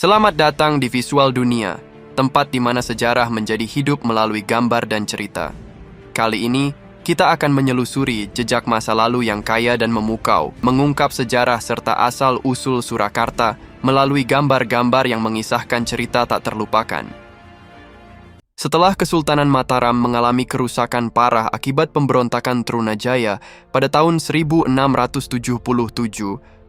Selamat datang di Visual Dunia, tempat di mana sejarah menjadi hidup melalui gambar dan cerita. Kali ini, kita akan menyelusuri jejak masa lalu yang kaya dan memukau, mengungkap sejarah serta asal-usul Surakarta melalui gambar-gambar yang mengisahkan cerita tak terlupakan. Setelah Kesultanan Mataram mengalami kerusakan parah akibat pemberontakan Trunajaya pada tahun 1677,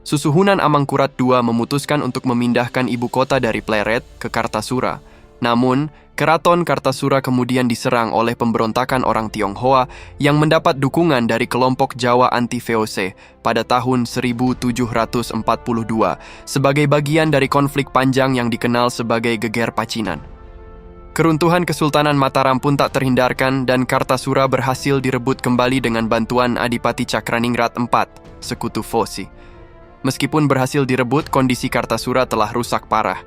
Susuhunan Amangkurat II memutuskan untuk memindahkan ibu kota dari Pleret ke Kartasura. Namun, Keraton Kartasura kemudian diserang oleh pemberontakan orang Tionghoa yang mendapat dukungan dari kelompok Jawa anti-VOC pada tahun 1742 sebagai bagian dari konflik panjang yang dikenal sebagai Geger Pacinan. Keruntuhan Kesultanan Mataram pun tak terhindarkan dan Kartasura berhasil direbut kembali dengan bantuan Adipati Cakraningrat IV, sekutu Fosi. Meskipun berhasil direbut, kondisi Kartasura telah rusak parah.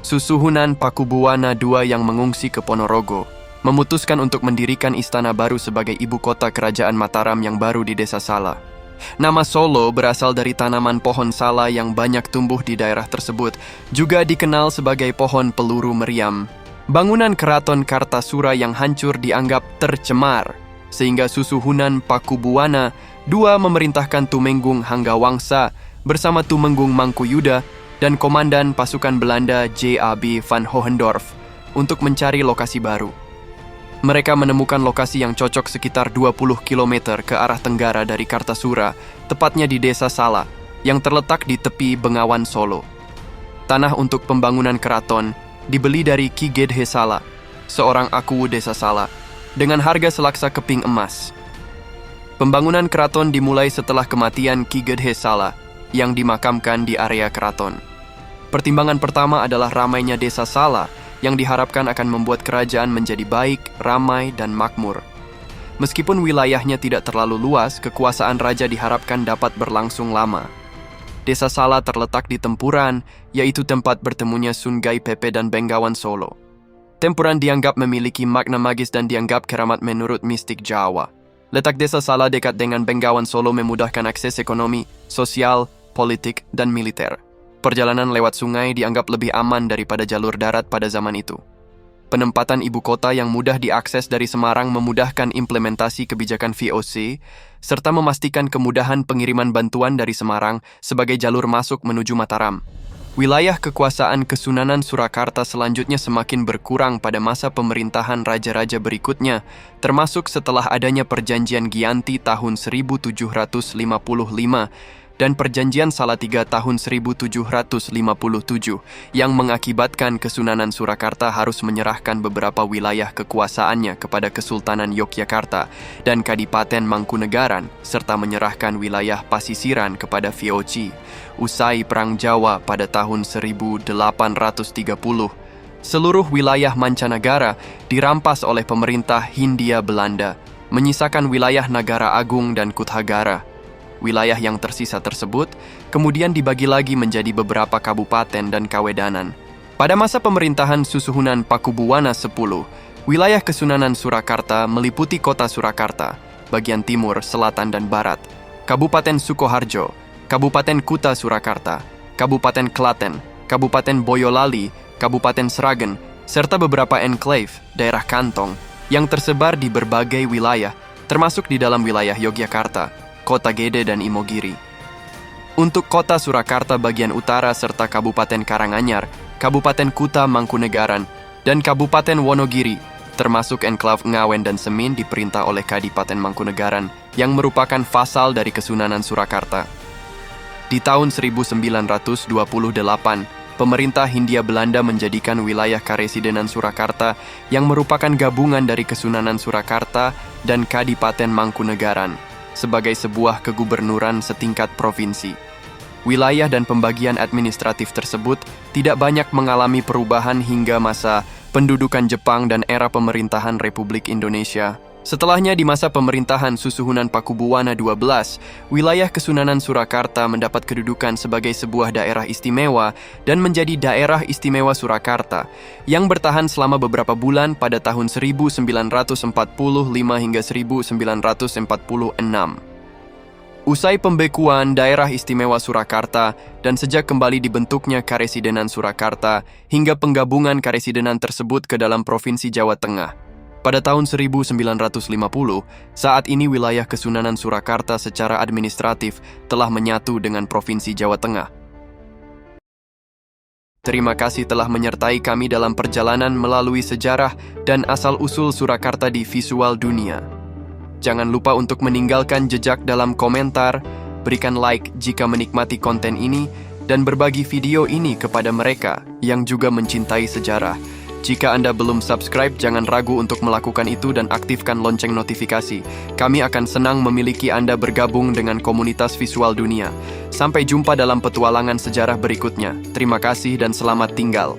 Susuhunan Pakubuwana II yang mengungsi ke Ponorogo memutuskan untuk mendirikan istana baru sebagai ibu kota kerajaan Mataram yang baru di Desa Sala. Nama Solo berasal dari tanaman pohon sala yang banyak tumbuh di daerah tersebut, juga dikenal sebagai pohon peluru meriam. Bangunan keraton Kartasura yang hancur dianggap tercemar, sehingga Susuhunan Pakubuwana II memerintahkan Tumenggung Hanggawangsa bersama Tumenggung Mangkuyuda dan Komandan Pasukan Belanda J.A.B. van Hohendorf untuk mencari lokasi baru. Mereka menemukan lokasi yang cocok sekitar 20 km ke arah tenggara dari Kartasura, tepatnya di Desa Sala, yang terletak di tepi Bengawan Solo. Tanah untuk pembangunan keraton dibeli dari Ki Gedhe Sala, seorang akuwu Desa Sala, dengan harga selaksa keping emas. Pembangunan keraton dimulai setelah kematian Ki Gedhe Sala yang dimakamkan di area keraton. Pertimbangan pertama adalah ramainya Desa Sala yang diharapkan akan membuat kerajaan menjadi baik, ramai, dan makmur. Meskipun wilayahnya tidak terlalu luas, kekuasaan raja diharapkan dapat berlangsung lama. Desa Sala terletak di Tempuran, yaitu tempat bertemunya Sungai Pepe dan Bengawan Solo. Tempuran dianggap memiliki makna magis dan dianggap keramat menurut mistik Jawa. Letak Desa Sala dekat dengan Bengawan Solo memudahkan akses ekonomi, sosial, politik, dan militer. Perjalanan lewat sungai dianggap lebih aman daripada jalur darat pada zaman itu. Penempatan ibu kota yang mudah diakses dari Semarang memudahkan implementasi kebijakan VOC, serta memastikan kemudahan pengiriman bantuan dari Semarang sebagai jalur masuk menuju Mataram. Wilayah kekuasaan Kesunanan Surakarta selanjutnya semakin berkurang pada masa pemerintahan raja-raja berikutnya, termasuk setelah adanya Perjanjian Giyanti tahun 1755 dan Perjanjian Salatiga tahun 1757 yang mengakibatkan Kesunanan Surakarta harus menyerahkan beberapa wilayah kekuasaannya kepada Kesultanan Yogyakarta dan Kadipaten Mangkunegaran, serta menyerahkan wilayah pasisiran kepada VOC. Usai Perang Jawa pada tahun 1830, seluruh wilayah mancanegara dirampas oleh pemerintah Hindia Belanda, menyisakan wilayah Nagara Agung dan Kuthagara. Wilayah yang tersisa tersebut kemudian dibagi lagi menjadi beberapa kabupaten dan kawedanan. Pada masa pemerintahan Susuhunan Pakubuwana X, wilayah Kesunanan Surakarta meliputi kota Surakarta, bagian timur, selatan, dan barat, Kabupaten Sukoharjo, Kabupaten Kuta Surakarta, Kabupaten Klaten, Kabupaten Boyolali, Kabupaten Sragen, serta beberapa enklave, daerah kantong, yang tersebar di berbagai wilayah, termasuk di dalam wilayah Yogyakarta, Kota Gede, dan Imogiri. Untuk kota Surakarta bagian utara serta Kabupaten Karanganyar, Kabupaten Kuta Mangkunegaran, dan Kabupaten Wonogiri, termasuk enklave Ngawen dan Semin diperintah oleh Kadipaten Mangkunegaran yang merupakan vasal dari Kesunanan Surakarta. Di tahun 1928, pemerintah Hindia Belanda menjadikan wilayah Karesidenan Surakarta yang merupakan gabungan dari Kesunanan Surakarta dan Kadipaten Mangkunegaran sebagai sebuah kegubernuran setingkat provinsi. Wilayah dan pembagian administratif tersebut tidak banyak mengalami perubahan hingga masa pendudukan Jepang dan era pemerintahan Republik Indonesia. Setelahnya di masa pemerintahan Susuhunan Pakubuwana XII, wilayah Kesunanan Surakarta mendapat kedudukan sebagai sebuah daerah istimewa dan menjadi Daerah Istimewa Surakarta yang bertahan selama beberapa bulan pada tahun 1945 hingga 1946. Usai pembekuan Daerah Istimewa Surakarta dan sejak kembali dibentuknya Karesidenan Surakarta hingga penggabungan karesidenan tersebut ke dalam Provinsi Jawa Tengah. Pada tahun 1950, saat ini wilayah Kesunanan Surakarta secara administratif telah menyatu dengan Provinsi Jawa Tengah. Terima kasih telah menyertai kami dalam perjalanan melalui sejarah dan asal-usul Surakarta di visual dunia. Jangan lupa untuk meninggalkan jejak dalam komentar, berikan like jika menikmati konten ini, dan berbagi video ini kepada mereka yang juga mencintai sejarah. Jika Anda belum subscribe, jangan ragu untuk melakukan itu dan aktifkan lonceng notifikasi. Kami akan senang memiliki Anda bergabung dengan komunitas visual dunia. Sampai jumpa dalam petualangan sejarah berikutnya. Terima kasih dan selamat tinggal.